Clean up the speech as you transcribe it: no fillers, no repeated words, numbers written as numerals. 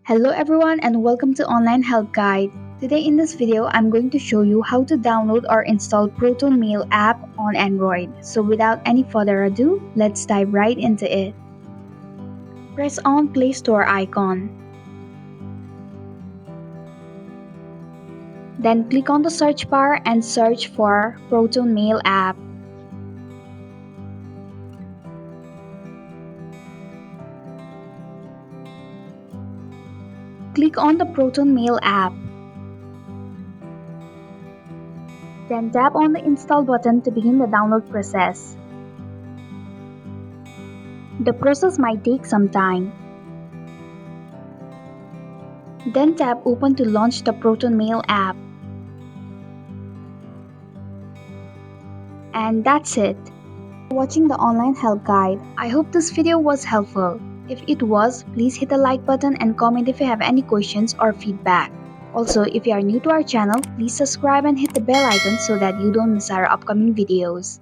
Hello everyone and welcome to Online Help Guide. Today in this video, I'm going to show you how to download or install Proton Mail app on Android. So without any further ado, let's dive right into it. Press on Play Store icon. Then click on the search bar and search for Proton Mail app. Click on the Proton Mail app. Then tap on the install button to begin the download process. The process might take some time. Then tap Open to launch the Proton Mail app. And that's it. Watching the online help guide. I hope this video was helpful. If it was, please hit the like button and comment if you have any questions or feedback. Also, if you are new to our channel, please subscribe and hit the bell icon so that you don't miss our upcoming videos.